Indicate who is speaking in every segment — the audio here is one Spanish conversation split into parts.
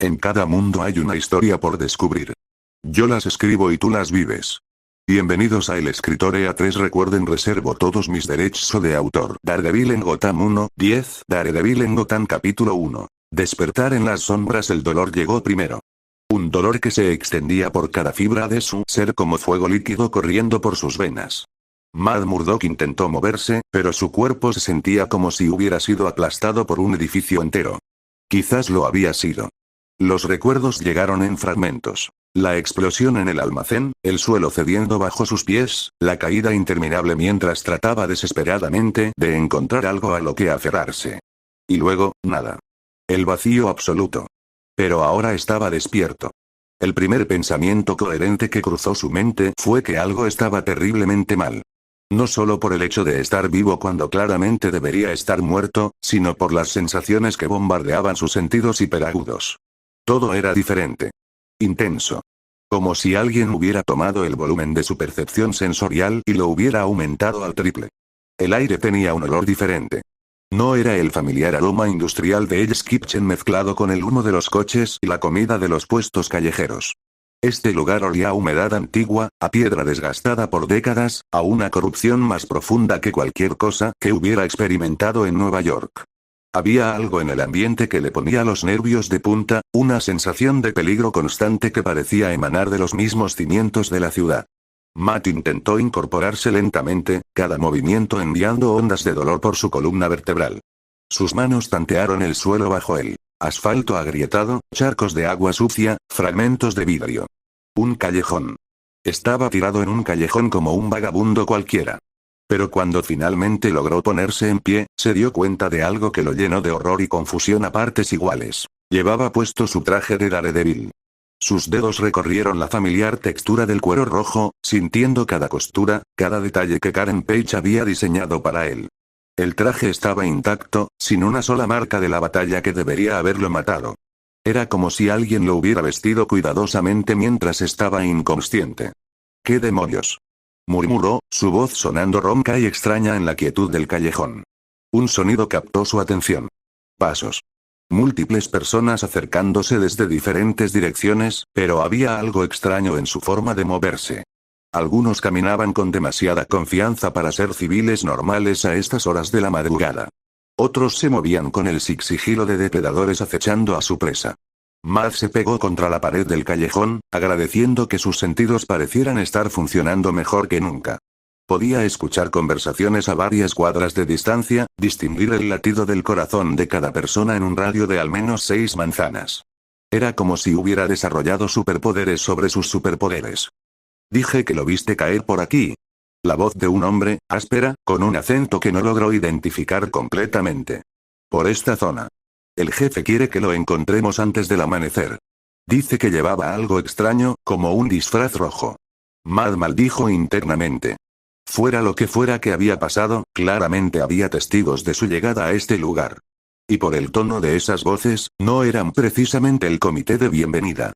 Speaker 1: En cada mundo hay una historia por descubrir. Yo las escribo y tú las vives. Bienvenidos a El Escritor EA3. Recuerden, reservo todos mis derechos de autor. Daredevil en Gotham 1:10. Daredevil en Gotham capítulo 1. Despertar en las sombras. El dolor llegó primero. Un dolor que se extendía por cada fibra de su ser como fuego líquido corriendo por sus venas. Matt Murdock intentó moverse, pero su cuerpo se sentía como si hubiera sido aplastado por un edificio entero. Quizás lo había sido. Los recuerdos llegaron en fragmentos. La explosión en el almacén, el suelo cediendo bajo sus pies, la caída interminable mientras trataba desesperadamente de encontrar algo a lo que aferrarse. Y luego, nada. El vacío absoluto. Pero ahora estaba despierto. El primer pensamiento coherente que cruzó su mente fue que algo estaba terriblemente mal. No solo por el hecho de estar vivo cuando claramente debería estar muerto, sino por las sensaciones que bombardeaban sus sentidos hiperagudos. Todo era diferente. Intenso. Como si alguien hubiera tomado el volumen de su percepción sensorial y lo hubiera aumentado al triple. El aire tenía un olor diferente. No era el familiar aroma industrial de Hell's Kitchen mezclado con el humo de los coches y la comida de los puestos callejeros. Este lugar olía a humedad antigua, a piedra desgastada por décadas, a una corrupción más profunda que cualquier cosa que hubiera experimentado en Nueva York. Había algo en el ambiente que le ponía los nervios de punta, una sensación de peligro constante que parecía emanar de los mismos cimientos de la ciudad. Matt intentó incorporarse lentamente, cada movimiento enviando ondas de dolor por su columna vertebral. Sus manos tantearon el suelo bajo él. Asfalto agrietado, charcos de agua sucia, fragmentos de vidrio. Un callejón. Estaba tirado en un callejón como un vagabundo cualquiera. Pero cuando finalmente logró ponerse en pie, se dio cuenta de algo que lo llenó de horror y confusión a partes iguales. Llevaba puesto su traje de Daredevil. Sus dedos recorrieron la familiar textura del cuero rojo, sintiendo cada costura, cada detalle que Karen Page había diseñado para él. El traje estaba intacto, sin una sola marca de la batalla que debería haberlo matado. Era como si alguien lo hubiera vestido cuidadosamente mientras estaba inconsciente. ¿Qué demonios?, murmuró, su voz sonando ronca y extraña en la quietud del callejón. Un sonido captó su atención. Pasos. Múltiples personas acercándose desde diferentes direcciones, pero había algo extraño en su forma de moverse. Algunos caminaban con demasiada confianza para ser civiles normales a estas horas de la madrugada. Otros se movían con el sigilo de depredadores acechando a su presa. Matt se pegó contra la pared del callejón, agradeciendo que sus sentidos parecieran estar funcionando mejor que nunca. Podía escuchar conversaciones a varias cuadras de distancia, distinguir el latido del corazón de cada persona en un radio de al menos 6 manzanas. Era como si hubiera desarrollado superpoderes sobre sus superpoderes. Dije que lo viste caer por aquí. La voz de un hombre, áspera, con un acento que no logró identificar completamente. Por esta zona. El jefe quiere que lo encontremos antes del amanecer. Dice que llevaba algo extraño, como un disfraz rojo. Matt maldijo internamente. Fuera lo que fuera que había pasado, claramente había testigos de su llegada a este lugar. Y por el tono de esas voces, no eran precisamente el comité de bienvenida.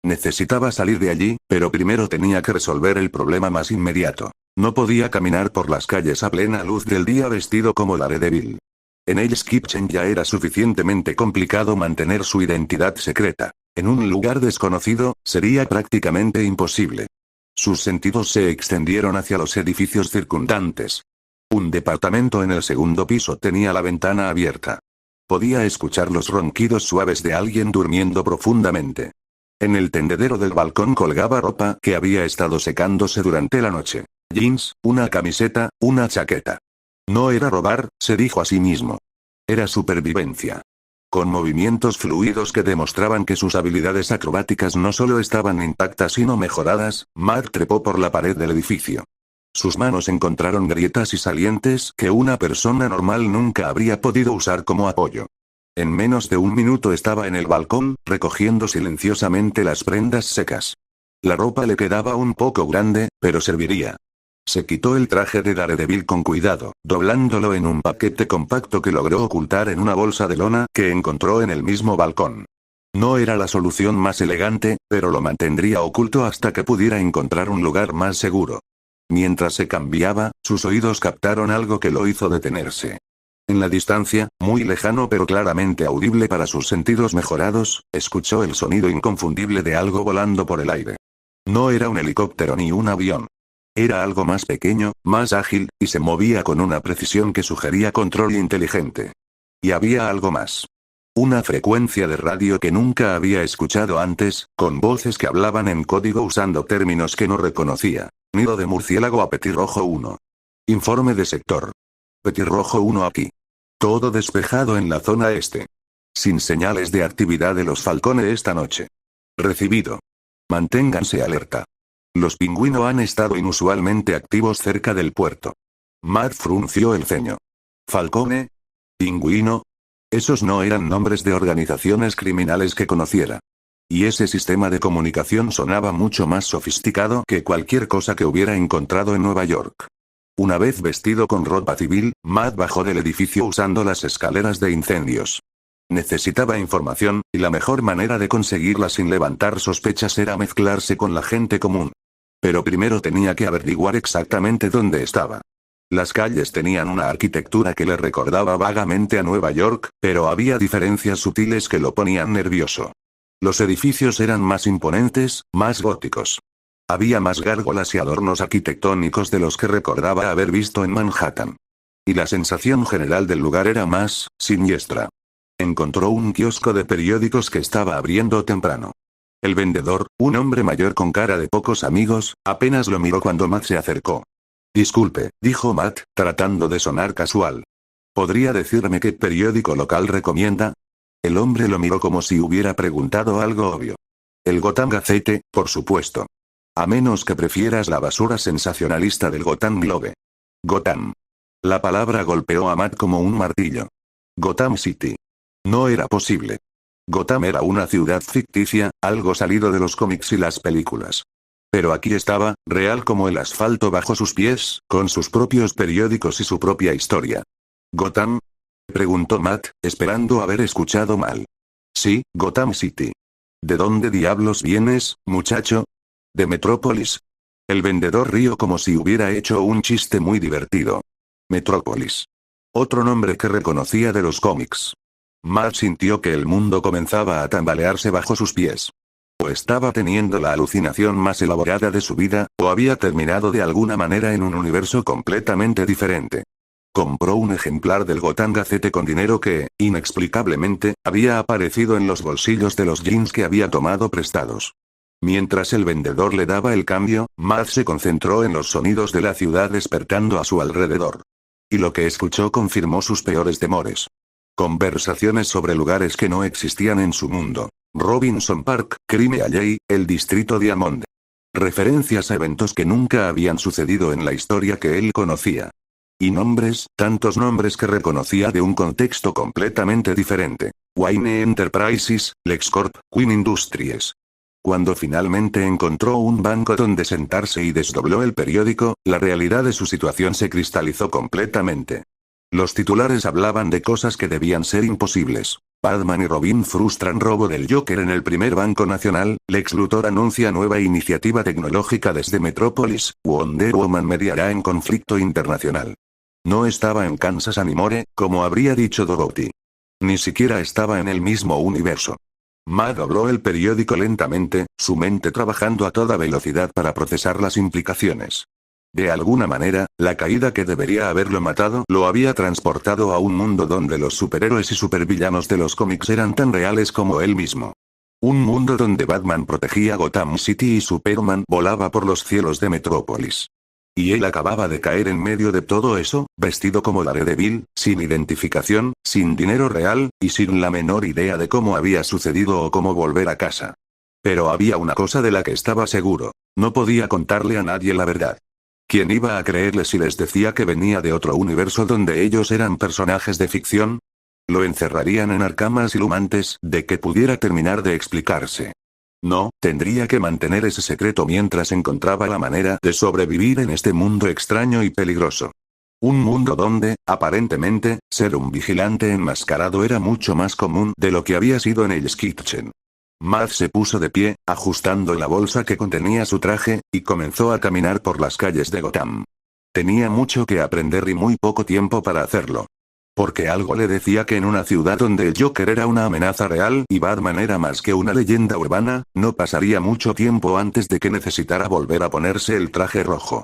Speaker 1: Necesitaba salir de allí, pero primero tenía que resolver el problema más inmediato. No podía caminar por las calles a plena luz del día vestido como Daredevil. En Hell's Kitchen ya era suficientemente complicado mantener su identidad secreta. En un lugar desconocido, sería prácticamente imposible. Sus sentidos se extendieron hacia los edificios circundantes. Un departamento en el segundo piso tenía la ventana abierta. Podía escuchar los ronquidos suaves de alguien durmiendo profundamente. En el tendedero del balcón colgaba ropa que había estado secándose durante la noche. Jeans, una camiseta, una chaqueta. No era robar, se dijo a sí mismo. Era supervivencia. Con movimientos fluidos que demostraban que sus habilidades acrobáticas no solo estaban intactas sino mejoradas, Matt trepó por la pared del edificio. Sus manos encontraron grietas y salientes que una persona normal nunca habría podido usar como apoyo. En menos de un minuto estaba en el balcón, recogiendo silenciosamente las prendas secas. La ropa le quedaba un poco grande, pero serviría. Se quitó el traje de Daredevil con cuidado, doblándolo en un paquete compacto que logró ocultar en una bolsa de lona que encontró en el mismo balcón. No era la solución más elegante, pero lo mantendría oculto hasta que pudiera encontrar un lugar más seguro. Mientras se cambiaba, sus oídos captaron algo que lo hizo detenerse. En la distancia, muy lejano pero claramente audible para sus sentidos mejorados, escuchó el sonido inconfundible de algo volando por el aire. No era un helicóptero ni un avión. Era algo más pequeño, más ágil, y se movía con una precisión que sugería control inteligente. Y había algo más. Una frecuencia de radio que nunca había escuchado antes, con voces que hablaban en código usando términos que no reconocía. Nido de murciélago a Petirrojo 1. Informe de sector. Petirrojo 1 aquí. Todo despejado en la zona este. Sin señales de actividad de los falcones esta noche. Recibido. Manténganse alerta. Los pingüinos han estado inusualmente activos cerca del puerto. Matt frunció el ceño. ¿Falcone? ¿Pingüino? Esos no eran nombres de organizaciones criminales que conociera. Y ese sistema de comunicación sonaba mucho más sofisticado que cualquier cosa que hubiera encontrado en Nueva York. Una vez vestido con ropa civil, Matt bajó del edificio usando las escaleras de incendios. Necesitaba información, y la mejor manera de conseguirla sin levantar sospechas era mezclarse con la gente común. Pero primero tenía que averiguar exactamente dónde estaba. Las calles tenían una arquitectura que le recordaba vagamente a Nueva York, pero había diferencias sutiles que lo ponían nervioso. Los edificios eran más imponentes, más góticos. Había más gárgolas y adornos arquitectónicos de los que recordaba haber visto en Manhattan. Y la sensación general del lugar era más siniestra. Encontró un kiosco de periódicos que estaba abriendo temprano. El vendedor, un hombre mayor con cara de pocos amigos, apenas lo miró cuando Matt se acercó. Disculpe, dijo Matt, tratando de sonar casual. ¿Podría decirme qué periódico local recomienda? El hombre lo miró como si hubiera preguntado algo obvio. El Gotham Gazette, por supuesto. A menos que prefieras la basura sensacionalista del Gotham Globe. Gotham. La palabra golpeó a Matt como un martillo. Gotham City. No era posible. Gotham era una ciudad ficticia, algo salido de los cómics y las películas. Pero aquí estaba, real como el asfalto bajo sus pies, con sus propios periódicos y su propia historia. ¿Gotham? Preguntó Matt, esperando haber escuchado mal. Sí, Gotham City. ¿De dónde diablos vienes, muchacho? De Metrópolis. El vendedor rió como si hubiera hecho un chiste muy divertido. Metrópolis. Otro nombre que reconocía de los cómics. Matt sintió que el mundo comenzaba a tambalearse bajo sus pies. O estaba teniendo la alucinación más elaborada de su vida, o había terminado de alguna manera en un universo completamente diferente. Compró un ejemplar del Gotham Gazette con dinero que, inexplicablemente, había aparecido en los bolsillos de los jeans que había tomado prestados. Mientras el vendedor le daba el cambio, Matt se concentró en los sonidos de la ciudad despertando a su alrededor. Y lo que escuchó confirmó sus peores temores. Conversaciones sobre lugares que no existían en su mundo. Robinson Park, Crime Alley, el distrito Diamond. Referencias a eventos que nunca habían sucedido en la historia que él conocía. Y nombres, tantos nombres que reconocía de un contexto completamente diferente. Wayne Enterprises, LexCorp, Queen Industries. Cuando finalmente encontró un banco donde sentarse y desdobló el periódico, la realidad de su situación se cristalizó completamente. Los titulares hablaban de cosas que debían ser imposibles. Batman y Robin frustran robo del Joker en el primer banco nacional, Lex Luthor anuncia nueva iniciativa tecnológica desde Metrópolis, Wonder Woman mediará en conflicto internacional. No estaba en Kansas Anymore, como habría dicho Dorothy. Ni siquiera estaba en el mismo universo. Matt dobló el periódico lentamente, su mente trabajando a toda velocidad para procesar las implicaciones. De alguna manera, la caída que debería haberlo matado lo había transportado a un mundo donde los superhéroes y supervillanos de los cómics eran tan reales como él mismo. Un mundo donde Batman protegía Gotham City y Superman volaba por los cielos de Metrópolis. Y él acababa de caer en medio de todo eso, vestido como Daredevil, sin identificación, sin dinero real, y sin la menor idea de cómo había sucedido o cómo volver a casa. Pero había una cosa de la que estaba seguro: no podía contarle a nadie la verdad. ¿Quién iba a creerle si les decía que venía de otro universo donde ellos eran personajes de ficción? Lo encerrarían en arcamas ilumantes de que pudiera terminar de explicarse. No, tendría que mantener ese secreto mientras encontraba la manera de sobrevivir en este mundo extraño y peligroso. Un mundo donde, aparentemente, ser un vigilante enmascarado era mucho más común de lo que había sido en Hell's Kitchen. Matt se puso de pie, ajustando la bolsa que contenía su traje, y comenzó a caminar por las calles de Gotham. Tenía mucho que aprender y muy poco tiempo para hacerlo. Porque algo le decía que en una ciudad donde el Joker era una amenaza real y Batman era más que una leyenda urbana, no pasaría mucho tiempo antes de que necesitara volver a ponerse el traje rojo.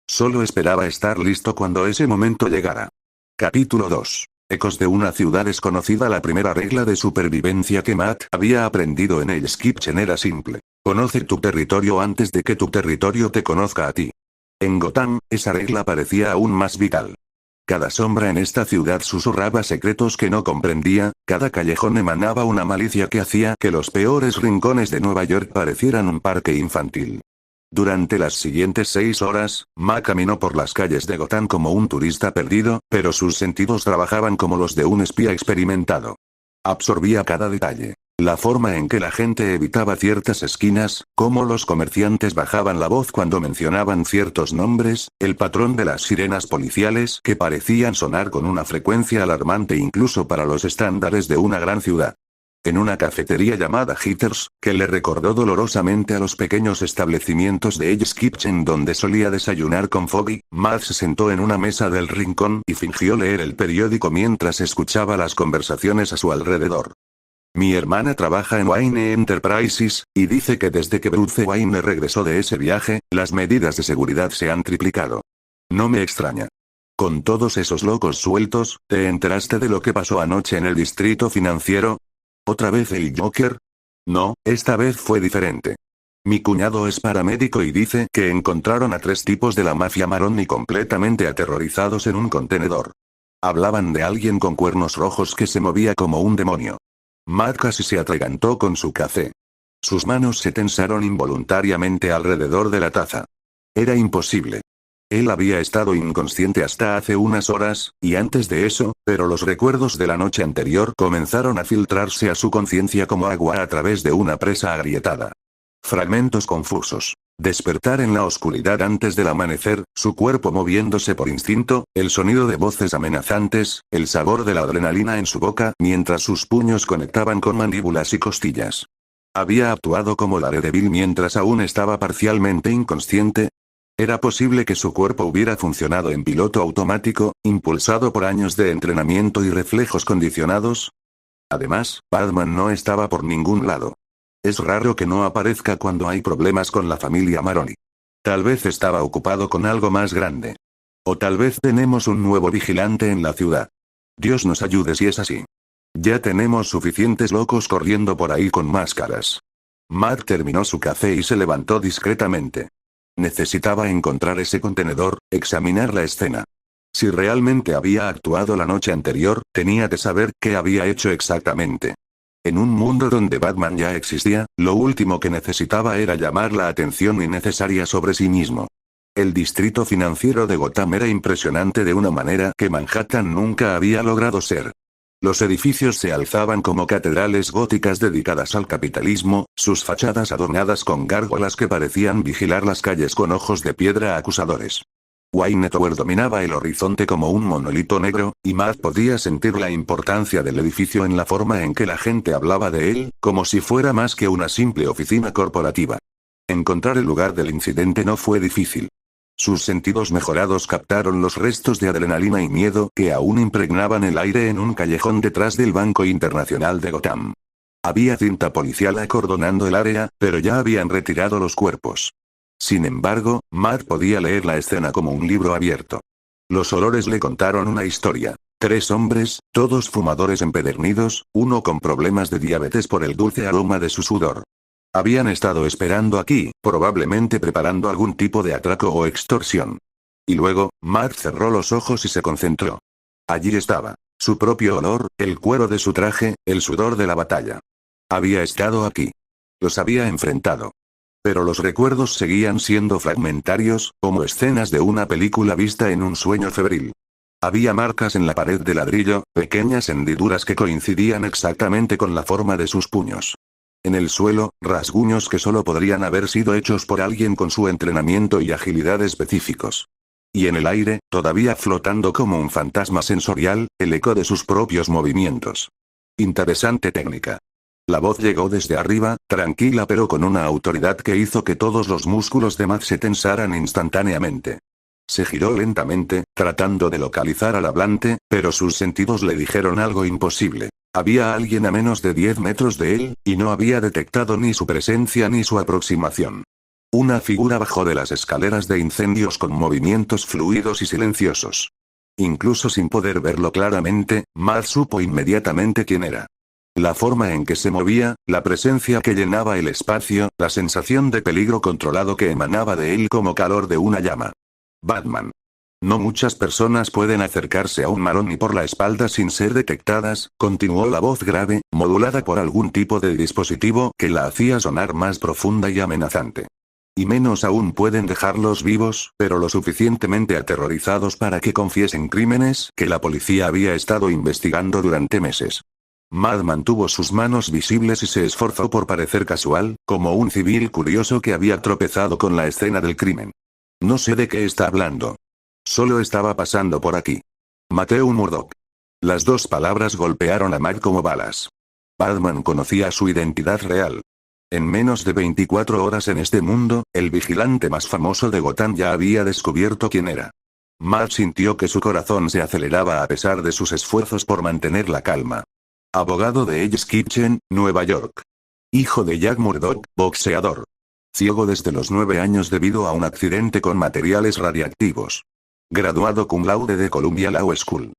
Speaker 1: Solo esperaba estar listo cuando ese momento llegara. Capítulo 2. Ecos de una ciudad desconocida. La primera regla de supervivencia que Matt había aprendido en Hell's Kitchen era simple. Conoce tu territorio antes de que tu territorio te conozca a ti. En Gotham, esa regla parecía aún más vital. Cada sombra en esta ciudad susurraba secretos que no comprendía, cada callejón emanaba una malicia que hacía que los peores rincones de Nueva York parecieran un parque infantil. Durante las siguientes 6 horas, Ma caminó por las calles de Gotham como un turista perdido, pero sus sentidos trabajaban como los de un espía experimentado. Absorbía cada detalle. La forma en que la gente evitaba ciertas esquinas, cómo los comerciantes bajaban la voz cuando mencionaban ciertos nombres, el patrón de las sirenas policiales que parecían sonar con una frecuencia alarmante incluso para los estándares de una gran ciudad. En una cafetería llamada Hitters, que le recordó dolorosamente a los pequeños establecimientos de Hell's Kitchen donde solía desayunar con Foggy, Matt se sentó en una mesa del rincón y fingió leer el periódico mientras escuchaba las conversaciones a su alrededor. Mi hermana trabaja en Wayne Enterprises, y dice que desde que Bruce Wayne regresó de ese viaje, las medidas de seguridad se han triplicado. No me extraña. Con todos esos locos sueltos, ¿te enteraste de lo que pasó anoche en el distrito financiero? ¿Otra vez el Joker? No, esta vez fue diferente. Mi cuñado es paramédico y dice que encontraron a 3 tipos de la mafia marrón completamente aterrorizados en un contenedor. Hablaban de alguien con cuernos rojos que se movía como un demonio. Matt casi se atragantó con su café. Sus manos se tensaron involuntariamente alrededor de la taza. Era imposible. Él había estado inconsciente hasta hace unas horas, y antes de eso, pero los recuerdos de la noche anterior comenzaron a filtrarse a su conciencia como agua a través de una presa agrietada. Fragmentos confusos. Despertar en la oscuridad antes del amanecer, su cuerpo moviéndose por instinto, el sonido de voces amenazantes, el sabor de la adrenalina en su boca mientras sus puños conectaban con mandíbulas y costillas. ¿Había actuado como Daredevil mientras aún estaba parcialmente inconsciente? ¿Era posible que su cuerpo hubiera funcionado en piloto automático, impulsado por años de entrenamiento y reflejos condicionados? Además, Batman no estaba por ningún lado. Es raro que no aparezca cuando hay problemas con la familia Maroni. Tal vez estaba ocupado con algo más grande. O tal vez tenemos un nuevo vigilante en la ciudad. Dios nos ayude si es así. Ya tenemos suficientes locos corriendo por ahí con máscaras. Matt terminó su café y se levantó discretamente. Necesitaba encontrar ese contenedor, examinar la escena. Si realmente había actuado la noche anterior, tenía que saber qué había hecho exactamente. En un mundo donde Batman ya existía, lo último que necesitaba era llamar la atención innecesaria sobre sí mismo. El distrito financiero de Gotham era impresionante de una manera que Manhattan nunca había logrado ser. Los edificios se alzaban como catedrales góticas dedicadas al capitalismo, sus fachadas adornadas con gárgolas que parecían vigilar las calles con ojos de piedra acusadores. Wayne Tower dominaba el horizonte como un monolito negro, y Matt podía sentir la importancia del edificio en la forma en que la gente hablaba de él, como si fuera más que una simple oficina corporativa. Encontrar el lugar del incidente no fue difícil. Sus sentidos mejorados captaron los restos de adrenalina y miedo que aún impregnaban el aire en un callejón detrás del Banco Internacional de Gotham. Había cinta policial acordonando el área, pero ya habían retirado los cuerpos. Sin embargo, Matt podía leer la escena como un libro abierto. Los olores le contaron una historia. 3 hombres, todos fumadores empedernidos, uno con problemas de diabetes por el dulce aroma de su sudor. Habían estado esperando aquí, probablemente preparando algún tipo de atraco o extorsión. Y luego, Matt cerró los ojos y se concentró. Allí estaba. Su propio olor, el cuero de su traje, el sudor de la batalla. Había estado aquí. Los había enfrentado. Pero los recuerdos seguían siendo fragmentarios, como escenas de una película vista en un sueño febril. Había marcas en la pared de ladrillo, pequeñas hendiduras que coincidían exactamente con la forma de sus puños. En el suelo, rasguños que solo podrían haber sido hechos por alguien con su entrenamiento y agilidad específicos. Y en el aire, todavía flotando como un fantasma sensorial, el eco de sus propios movimientos. Interesante técnica. La voz llegó desde arriba, tranquila pero con una autoridad que hizo que todos los músculos de Matt se tensaran instantáneamente. Se giró lentamente, tratando de localizar al hablante, pero sus sentidos le dijeron algo imposible. Había alguien a menos de 10 metros de él, y no había detectado ni su presencia ni su aproximación. Una figura bajó de las escaleras de incendios con movimientos fluidos y silenciosos. Incluso sin poder verlo claramente, Matt supo inmediatamente quién era. La forma en que se movía, la presencia que llenaba el espacio, la sensación de peligro controlado que emanaba de él como calor de una llama. Batman. No muchas personas pueden acercarse a un Maroni por la espalda sin ser detectadas, continuó la voz grave, modulada por algún tipo de dispositivo que la hacía sonar más profunda y amenazante. Y menos aún pueden dejarlos vivos, pero lo suficientemente aterrorizados para que confiesen crímenes que la policía había estado investigando durante meses. Matt mantuvo sus manos visibles y se esforzó por parecer casual, como un civil curioso que había tropezado con la escena del crimen. No sé de qué está hablando. Solo estaba pasando por aquí. Matthew Murdock. Las dos palabras golpearon a Matt como balas. Batman conocía su identidad real. En menos de 24 horas en este mundo, el vigilante más famoso de Gotham ya había descubierto quién era. Matt sintió que su corazón se aceleraba a pesar de sus esfuerzos por mantener la calma. Abogado de Hell's Kitchen, Nueva York. Hijo de Jack Murdock, boxeador. Ciego desde los 9 años debido a un accidente con materiales radiactivos. Graduado cum laude de Columbia Law School.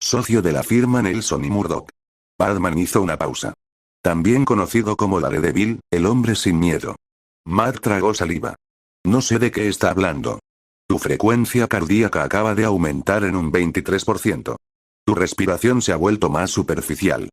Speaker 1: Socio de la firma Nelson y Murdock. Batman hizo una pausa. También conocido como Daredevil, el hombre sin miedo. Matt tragó saliva. No sé de qué está hablando. Tu frecuencia cardíaca acaba de aumentar en un 23%. Tu respiración se ha vuelto más superficial.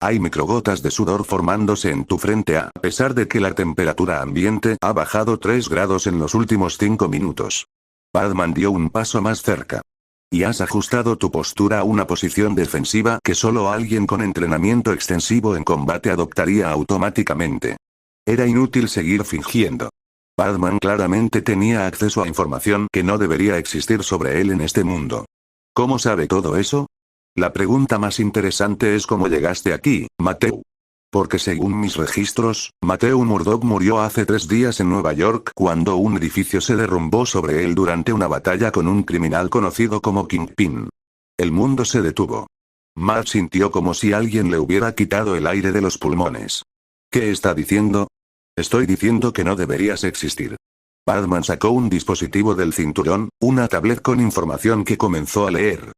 Speaker 1: Hay microgotas de sudor formándose en tu frente a pesar de que la temperatura ambiente ha bajado 3 grados en los últimos 5 minutos. Batman dio un paso más cerca. Y has ajustado tu postura a una posición defensiva que solo alguien con entrenamiento extensivo en combate adoptaría automáticamente. Era inútil seguir fingiendo. Batman claramente tenía acceso a información que no debería existir sobre él en este mundo. ¿Cómo sabe todo eso? La pregunta más interesante es cómo llegaste aquí, Matthew. Porque según mis registros, Matthew Murdock murió hace 3 días en Nueva York cuando un edificio se derrumbó sobre él durante una batalla con un criminal conocido como Kingpin. El mundo se detuvo. Matt sintió como si alguien le hubiera quitado el aire de los pulmones. ¿Qué está diciendo? Estoy diciendo que no deberías existir. Batman sacó un dispositivo del cinturón, una tablet con información que comenzó a leer.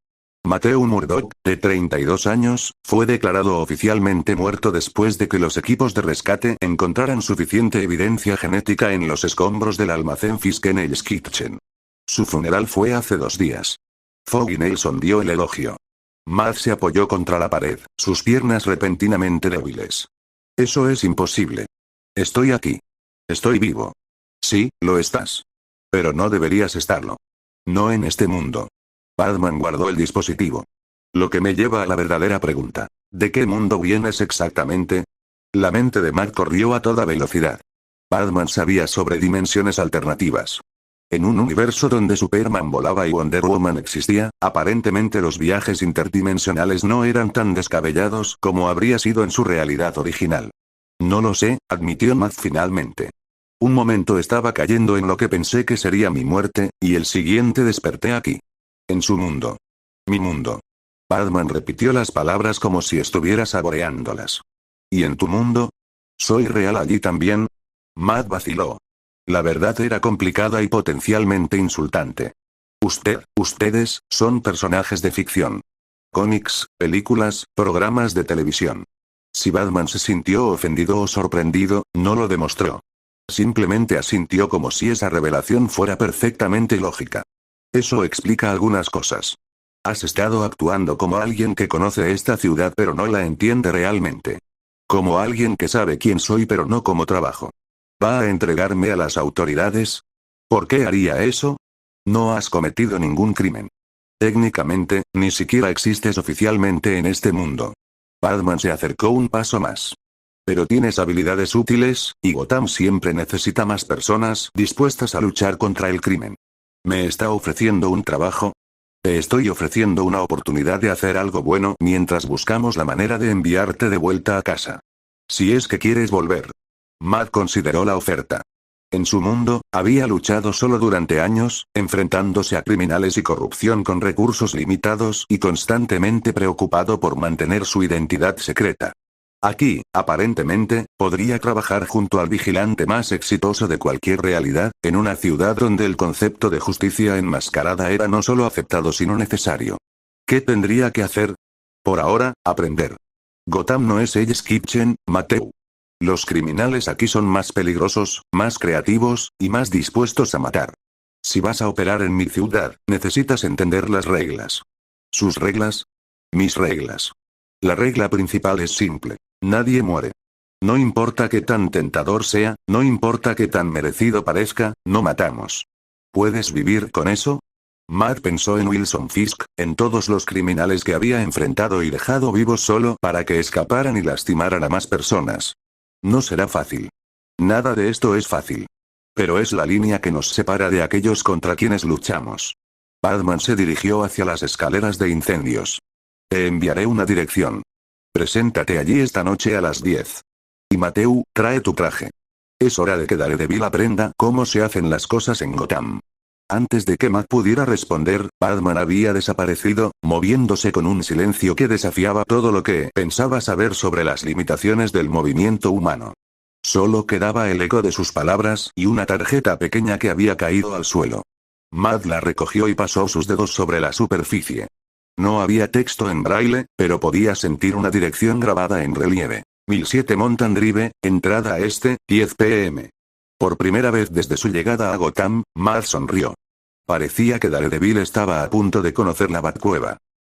Speaker 1: Matthew Murdock, de 32 años, fue declarado oficialmente muerto después de que los equipos de rescate encontraran suficiente evidencia genética en los escombros del almacén Fisk en Hell's Kitchen. Su funeral fue hace 2 días. Foggy Nelson dio el elogio. Matt se apoyó contra la pared, sus piernas repentinamente débiles. Eso es imposible. Estoy aquí. Estoy vivo. Sí, lo estás. Pero no deberías estarlo. No en este mundo. Batman guardó el dispositivo. Lo que me lleva a la verdadera pregunta. ¿De qué mundo vienes exactamente? La mente de Matt corrió a toda velocidad. Batman sabía sobre dimensiones alternativas. En un universo donde Superman volaba y Wonder Woman existía, aparentemente los viajes interdimensionales no eran tan descabellados como habría sido en su realidad original. No lo sé, admitió Matt finalmente. Un momento estaba cayendo en lo que pensé que sería mi muerte, y el siguiente desperté aquí. En su mundo. Mi mundo. Batman repitió las palabras como si estuviera saboreándolas. ¿Y en tu mundo? ¿Soy real allí también? Matt vaciló. La verdad era complicada y potencialmente insultante. Ustedes, son personajes de ficción. Cómics, películas, programas de televisión. Si Batman se sintió ofendido o sorprendido, no lo demostró. Simplemente asintió como si esa revelación fuera perfectamente lógica. Eso explica algunas cosas. Has estado actuando como alguien que conoce esta ciudad pero no la entiende realmente. Como alguien que sabe quién soy pero no cómo trabajo. ¿Va a entregarme a las autoridades? ¿Por qué haría eso? No has cometido ningún crimen. Técnicamente, ni siquiera existes oficialmente en este mundo. Batman se acercó un paso más. Pero tienes habilidades útiles, y Gotham siempre necesita más personas dispuestas a luchar contra el crimen. ¿Me está ofreciendo un trabajo? Te estoy ofreciendo una oportunidad de hacer algo bueno mientras buscamos la manera de enviarte de vuelta a casa. Si es que quieres volver. Matt consideró la oferta. En su mundo, había luchado solo durante años, enfrentándose a criminales y corrupción con recursos limitados y constantemente preocupado por mantener su identidad secreta. Aquí, aparentemente, podría trabajar junto al vigilante más exitoso de cualquier realidad, en una ciudad donde el concepto de justicia enmascarada era no solo aceptado sino necesario. ¿Qué tendría que hacer? Por ahora, aprender. Gotham no es Hell's Kitchen, Mateo. Los criminales aquí son más peligrosos, más creativos, y más dispuestos a matar. Si vas a operar en mi ciudad, necesitas entender las reglas. ¿Sus reglas? Mis reglas. La regla principal es simple. Nadie muere. No importa qué tan tentador sea, no importa qué tan merecido parezca, no matamos. ¿Puedes vivir con eso? Matt pensó en Wilson Fisk, en todos los criminales que había enfrentado y dejado vivos solo para que escaparan y lastimaran a más personas. No será fácil. Nada de esto es fácil. Pero es la línea que nos separa de aquellos contra quienes luchamos. Batman se dirigió hacia las escaleras de incendios. Te enviaré una dirección. Preséntate allí esta noche a las 10. Y Mateo, trae tu traje. Es hora de que Daredevil aprenda cómo se hacen las cosas en Gotham. Antes de que Matt pudiera responder, Batman había desaparecido, moviéndose con un silencio que desafiaba todo lo que pensaba saber sobre las limitaciones del movimiento humano. Solo quedaba el eco de sus palabras y una tarjeta pequeña que había caído al suelo. Matt la recogió y pasó sus dedos sobre la superficie. No había texto en braille, pero podía sentir una dirección grabada en relieve. 1007 Mountain Drive, entrada este, 10 p.m. Por primera vez desde su llegada a Gotham, Matt sonrió. Parecía que Daredevil estaba a punto de conocer la Batcueva.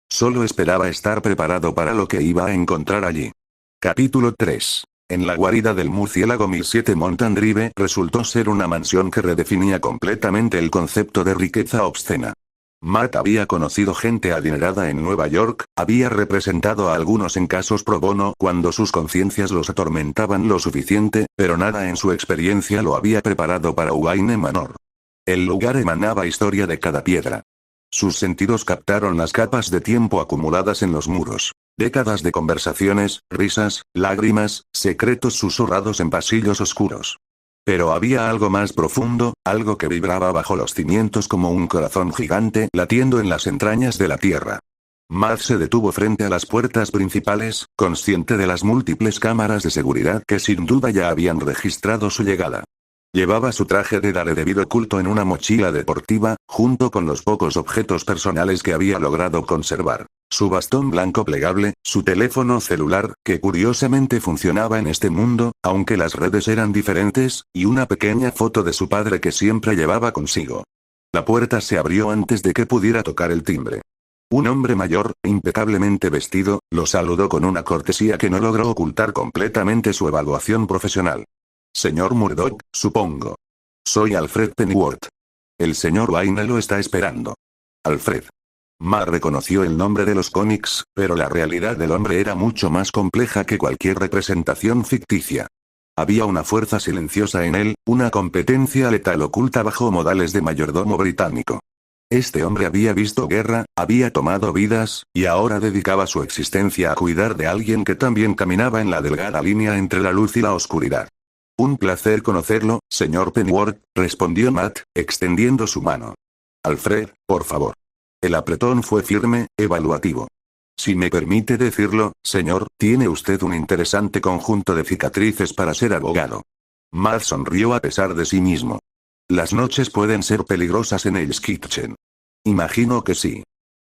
Speaker 1: Solo esperaba estar preparado para lo que iba a encontrar allí. Capítulo 3. En la guarida del murciélago 1007 Mountain Drive resultó ser una mansión que redefinía completamente el concepto de riqueza obscena. Matt había conocido gente adinerada en Nueva York, había representado a algunos en casos pro bono cuando sus conciencias los atormentaban lo suficiente, pero nada en su experiencia lo había preparado para Wayne Manor. El lugar emanaba historia de cada piedra. Sus sentidos captaron las capas de tiempo acumuladas en los muros. Décadas de conversaciones, risas, lágrimas, secretos susurrados en pasillos oscuros. Pero había algo más profundo, algo que vibraba bajo los cimientos como un corazón gigante latiendo en las entrañas de la tierra. Matt se detuvo frente a las puertas principales, consciente de las múltiples cámaras de seguridad que sin duda ya habían registrado su llegada. Llevaba su traje de Daredevil oculto en una mochila deportiva, junto con los pocos objetos personales que había logrado conservar. Su bastón blanco plegable, su teléfono celular, que curiosamente funcionaba en este mundo, aunque las redes eran diferentes, y una pequeña foto de su padre que siempre llevaba consigo. La puerta se abrió antes de que pudiera tocar el timbre. Un hombre mayor, impecablemente vestido, lo saludó con una cortesía que no logró ocultar completamente su evaluación profesional. Señor Murdock, supongo. Soy Alfred Pennyworth. El señor Wayne lo está esperando. Alfred. Matt reconoció el nombre de los cómics, pero la realidad del hombre era mucho más compleja que cualquier representación ficticia. Había una fuerza silenciosa en él, una competencia letal oculta bajo modales de mayordomo británico. Este hombre había visto guerra, había tomado vidas, y ahora dedicaba su existencia a cuidar de alguien que también caminaba en la delgada línea entre la luz y la oscuridad. Un placer conocerlo, señor Pennyworth, respondió Matt, extendiendo su mano. Alfred, por favor. El apretón fue firme, evaluativo. Si me permite decirlo, señor, tiene usted un interesante conjunto de cicatrices para ser abogado. Matt sonrió a pesar de sí mismo. Las noches pueden ser peligrosas en Hell's Kitchen. Imagino que sí.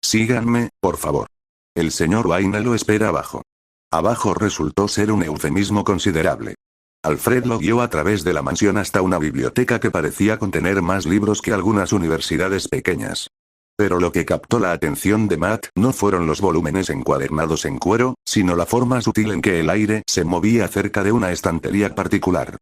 Speaker 1: Síganme, por favor. El señor Wayne lo espera abajo. Abajo resultó ser un eufemismo considerable. Alfred lo guió a través de la mansión hasta una biblioteca que parecía contener más libros que algunas universidades pequeñas. Pero lo que captó la atención de Matt no fueron los volúmenes encuadernados en cuero, sino la forma sutil en que el aire se movía cerca de una estantería particular.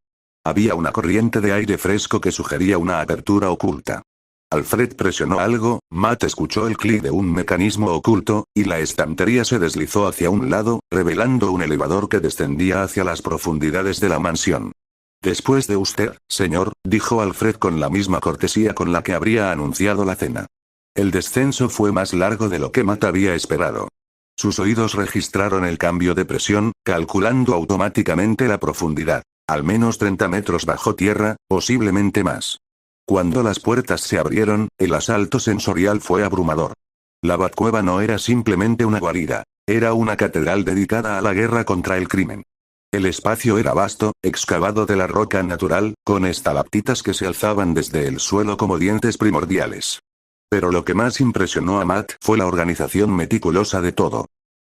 Speaker 1: Había una corriente de aire fresco que sugería una apertura oculta. Alfred presionó algo, Matt escuchó el clic de un mecanismo oculto, y la estantería se deslizó hacia un lado, revelando un elevador que descendía hacia las profundidades de la mansión. Después de usted, señor, dijo Alfred con la misma cortesía con la que habría anunciado la cena. El descenso fue más largo de lo que Matt había esperado. Sus oídos registraron el cambio de presión, calculando automáticamente la profundidad. Al menos 30 metros bajo tierra, posiblemente más. Cuando las puertas se abrieron, el asalto sensorial fue abrumador. La Batcueva no era simplemente una guarida. Era una catedral dedicada a la guerra contra el crimen. El espacio era vasto, excavado de la roca natural, con estalactitas que se alzaban desde el suelo como dientes primordiales. Pero lo que más impresionó a Matt fue la organización meticulosa de todo.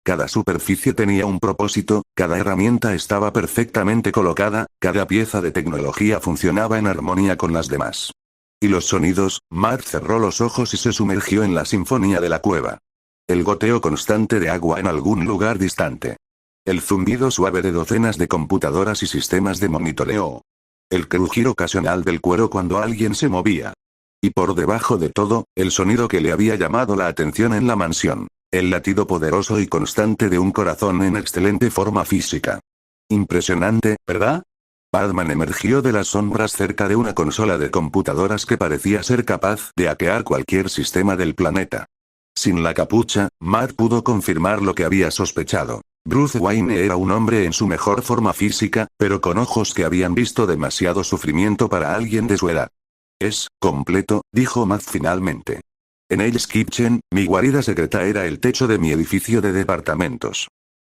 Speaker 1: Cada superficie tenía un propósito, cada herramienta estaba perfectamente colocada, cada pieza de tecnología funcionaba en armonía con las demás. Y los sonidos, Matt cerró los ojos y se sumergió en la sinfonía de la cueva. El goteo constante de agua en algún lugar distante. El zumbido suave de docenas de computadoras y sistemas de monitoreo. El crujir ocasional del cuero cuando alguien se movía. Y por debajo de todo, el sonido que le había llamado la atención en la mansión. El latido poderoso y constante de un corazón en excelente forma física. Impresionante, ¿verdad? Batman emergió de las sombras cerca de una consola de computadoras que parecía ser capaz de hackear cualquier sistema del planeta. Sin la capucha, Matt pudo confirmar lo que había sospechado. Bruce Wayne era un hombre en su mejor forma física, pero con ojos que habían visto demasiado sufrimiento para alguien de su edad. Es completo, dijo Matt finalmente. En Hell's Kitchen, mi guarida secreta era el techo de mi edificio de departamentos.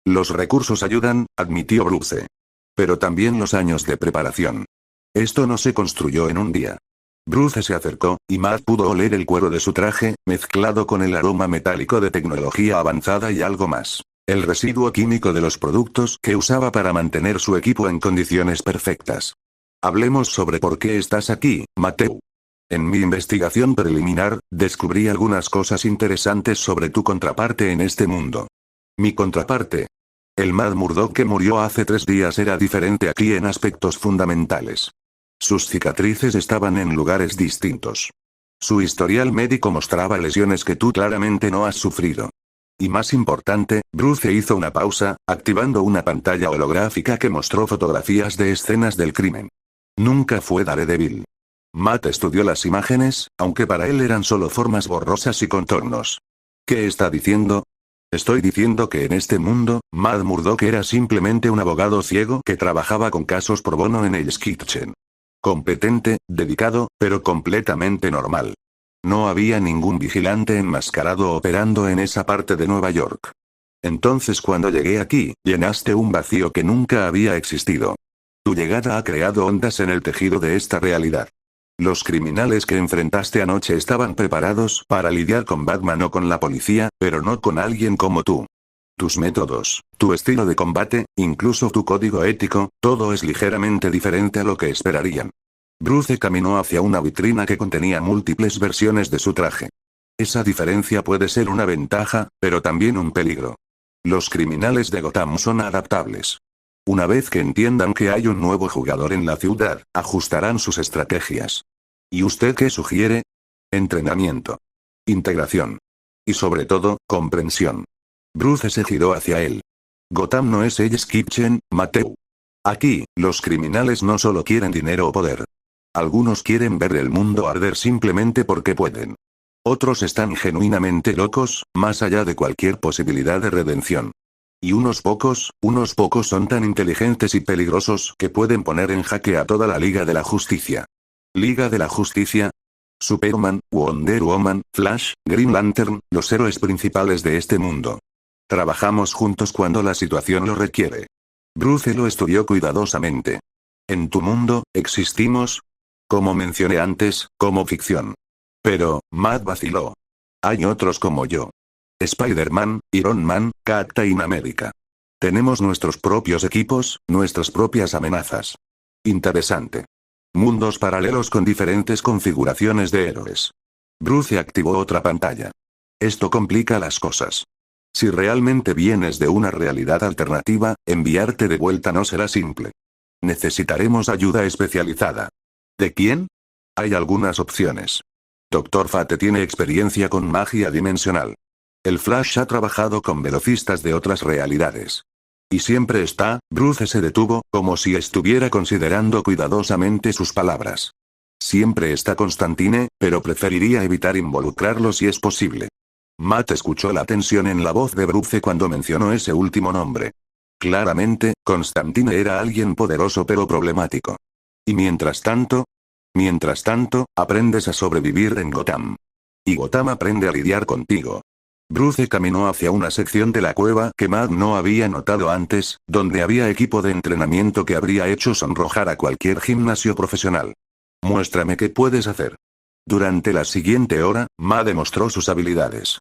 Speaker 1: Los recursos ayudan, admitió Bruce. Pero también los años de preparación. Esto no se construyó en un día. Bruce se acercó, y Matt pudo oler el cuero de su traje, mezclado con el aroma metálico de tecnología avanzada y algo más. El residuo químico de los productos que usaba para mantener su equipo en condiciones perfectas. Hablemos sobre por qué estás aquí, Matthew. En mi investigación preliminar, descubrí algunas cosas interesantes sobre tu contraparte en este mundo. Mi contraparte. El Matt Murdock que murió hace 3 días era diferente aquí en aspectos fundamentales. Sus cicatrices estaban en lugares distintos. Su historial médico mostraba lesiones que tú claramente no has sufrido. Y más importante, Bruce hizo una pausa, activando una pantalla holográfica que mostró fotografías de escenas del crimen. Nunca fue Daredevil. Matt estudió las imágenes, aunque para él eran solo formas borrosas y contornos. ¿Qué está diciendo? Estoy diciendo que en este mundo, Matt Murdock era simplemente un abogado ciego que trabajaba con casos pro bono en Hell's Kitchen. Competente, dedicado, pero completamente normal. No había ningún vigilante enmascarado operando en esa parte de Nueva York. Entonces cuando llegué aquí, llenaste un vacío que nunca había existido. Tu llegada ha creado ondas en el tejido de esta realidad. Los criminales que enfrentaste anoche estaban preparados para lidiar con Batman o con la policía, pero no con alguien como tú. Tus métodos, tu estilo de combate, incluso tu código ético, todo es ligeramente diferente a lo que esperarían. Bruce caminó hacia una vitrina que contenía múltiples versiones de su traje. Esa diferencia puede ser una ventaja, pero también un peligro. Los criminales de Gotham son adaptables. Una vez que entiendan que hay un nuevo jugador en la ciudad, ajustarán sus estrategias. ¿Y usted qué sugiere? Entrenamiento. Integración. Y sobre todo, comprensión. Bruce se giró hacia él. Gotham no es Hell's Kitchen, Matthew. Aquí, los criminales no solo quieren dinero o poder. Algunos quieren ver el mundo arder simplemente porque pueden. Otros están genuinamente locos, más allá de cualquier posibilidad de redención. Y unos pocos son tan inteligentes y peligrosos que pueden poner en jaque a toda la Liga de la Justicia. ¿Liga de la Justicia? Superman, Wonder Woman, Flash, Green Lantern, los héroes principales de este mundo. Trabajamos juntos cuando la situación lo requiere. Bruce lo estudió cuidadosamente. En tu mundo, existimos, como mencioné antes, como ficción. Pero, Matt vaciló. Hay otros como yo. Spider-Man, Iron Man, Captain America. Tenemos nuestros propios equipos, nuestras propias amenazas. Interesante. Mundos paralelos con diferentes configuraciones de héroes. Bruce activó otra pantalla. Esto complica las cosas. Si realmente vienes de una realidad alternativa, enviarte de vuelta no será simple. Necesitaremos ayuda especializada. ¿De quién? Hay algunas opciones. Dr. Fate tiene experiencia con magia dimensional. El Flash ha trabajado con velocistas de otras realidades. Y siempre está, Bruce se detuvo, como si estuviera considerando cuidadosamente sus palabras. Siempre está Constantine, pero preferiría evitar involucrarlo si es posible. Matt escuchó la tensión en la voz de Bruce cuando mencionó ese último nombre. Claramente, Constantine era alguien poderoso pero problemático. Y mientras tanto, aprendes a sobrevivir en Gotham. Y Gotham aprende a lidiar contigo. Bruce caminó hacia una sección de la cueva que Matt no había notado antes, donde había equipo de entrenamiento que habría hecho sonrojar a cualquier gimnasio profesional. Muéstrame qué puedes hacer. Durante la siguiente hora, Ma demostró sus habilidades.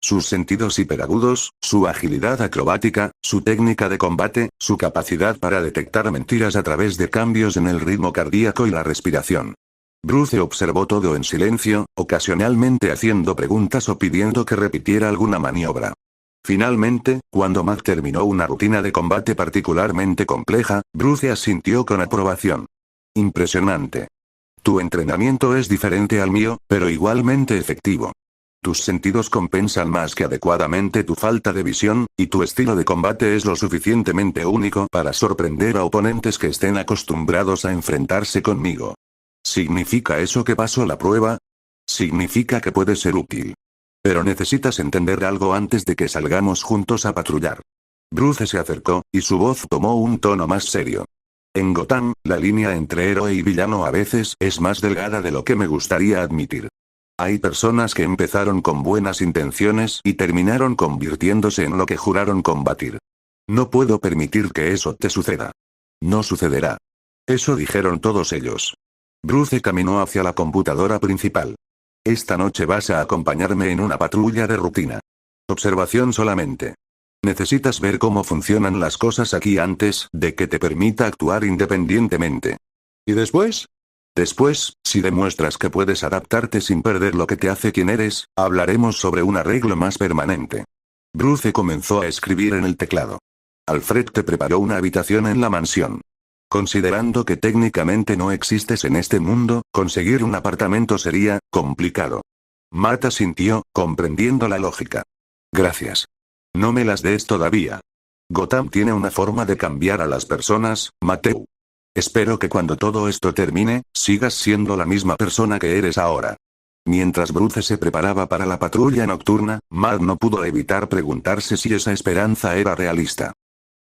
Speaker 1: Sus sentidos hiperagudos, su agilidad acrobática, su técnica de combate, su capacidad para detectar mentiras a través de cambios en el ritmo cardíaco y la respiración. Bruce observó todo en silencio, ocasionalmente haciendo preguntas o pidiendo que repitiera alguna maniobra. Finalmente, cuando Matt terminó una rutina de combate particularmente compleja, Bruce asintió con aprobación. Impresionante. Tu entrenamiento es diferente al mío, pero igualmente efectivo. Tus sentidos compensan más que adecuadamente tu falta de visión, y tu estilo de combate es lo suficientemente único para sorprender a oponentes que estén acostumbrados a enfrentarse conmigo. ¿Significa eso que paso la prueba? Significa que puede ser útil. Pero necesitas entender algo antes de que salgamos juntos a patrullar. Bruce se acercó, y su voz tomó un tono más serio. En Gotham, la línea entre héroe y villano a veces es más delgada de lo que me gustaría admitir. Hay personas que empezaron con buenas intenciones y terminaron convirtiéndose en lo que juraron combatir. No puedo permitir que eso te suceda. No sucederá. Eso dijeron todos ellos. Bruce caminó hacia la computadora principal. Esta noche vas a acompañarme en una patrulla de rutina. Observación solamente. Necesitas ver cómo funcionan las cosas aquí antes de que te permita actuar independientemente. ¿Y después? Después, si demuestras que puedes adaptarte sin perder lo que te hace quien eres, hablaremos sobre un arreglo más permanente. Bruce comenzó a escribir en el teclado. Alfred te preparó una habitación en la mansión. Considerando que técnicamente no existes en este mundo, conseguir un apartamento sería complicado. Matt asintió, comprendiendo la lógica. Gracias. No me las des todavía. Gotham tiene una forma de cambiar a las personas, Matthew. Espero que cuando todo esto termine, sigas siendo la misma persona que eres ahora. Mientras Bruce se preparaba para la patrulla nocturna, Matt no pudo evitar preguntarse si esa esperanza era realista.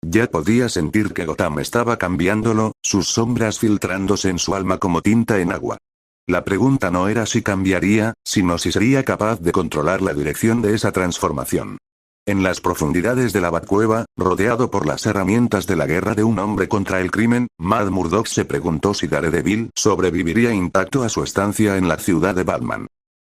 Speaker 1: Ya podía sentir que Gotham estaba cambiándolo, sus sombras filtrándose en su alma como tinta en agua. La pregunta no era si cambiaría, sino si sería capaz de controlar la dirección de esa transformación. En las profundidades de la Batcueva, rodeado por las herramientas de la guerra de un hombre contra el crimen, Matt Murdock se preguntó si Daredevil sobreviviría intacto a su estancia en la ciudad de Batman.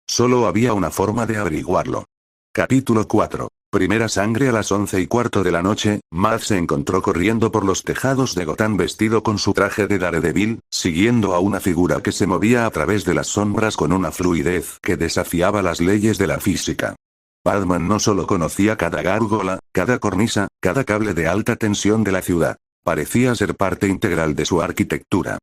Speaker 1: Solo había una forma de averiguarlo. Capítulo 4. Primera sangre. A las 11:15 de la noche, Matt se encontró corriendo por los tejados de Gotham vestido con su traje de Daredevil, siguiendo a una figura que se movía a través de las sombras con una fluidez que desafiaba las leyes de la física. Batman no solo conocía cada gárgola, cada cornisa, cada cable de alta tensión de la ciudad. Parecía ser parte integral de su arquitectura.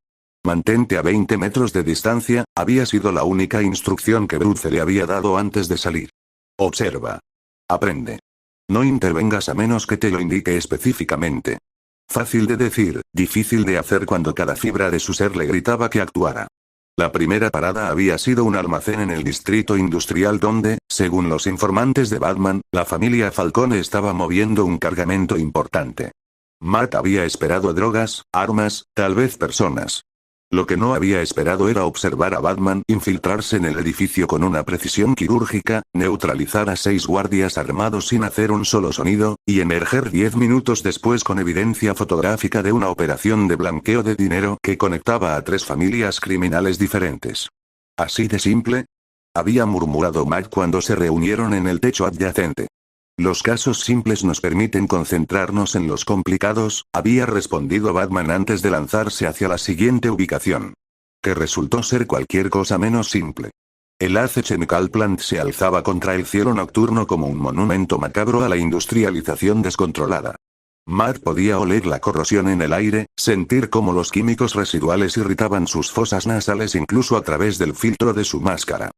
Speaker 1: Mantente a 20 metros de distancia, había sido la única instrucción que Bruce le había dado antes de salir. Observa. Aprende. No intervengas a menos que te lo indique específicamente. Fácil de decir, difícil de hacer cuando cada fibra de su ser le gritaba que actuara. La primera parada había sido un almacén en el distrito industrial donde, según los informantes de Batman, la familia Falcone estaba moviendo un cargamento importante. Matt había esperado drogas, armas, tal vez personas. Lo que no había esperado era observar a Batman infiltrarse en el edificio con una precisión quirúrgica, neutralizar a 6 guardias armados sin hacer un solo sonido, y emerger 10 minutos después con evidencia fotográfica de una operación de blanqueo de dinero que conectaba a 3 familias criminales diferentes. ¿Así de simple? Había murmurado Matt cuando se reunieron en el techo adyacente. Los casos simples nos permiten concentrarnos en los complicados, había respondido Batman antes de lanzarse hacia la siguiente ubicación. Que resultó ser cualquier cosa menos simple. El Ace Chemical Plant se alzaba contra el cielo nocturno como un monumento macabro a la industrialización descontrolada. Matt podía oler la corrosión en el aire, sentir cómo los químicos residuales irritaban sus fosas nasales incluso a través del filtro de su máscara.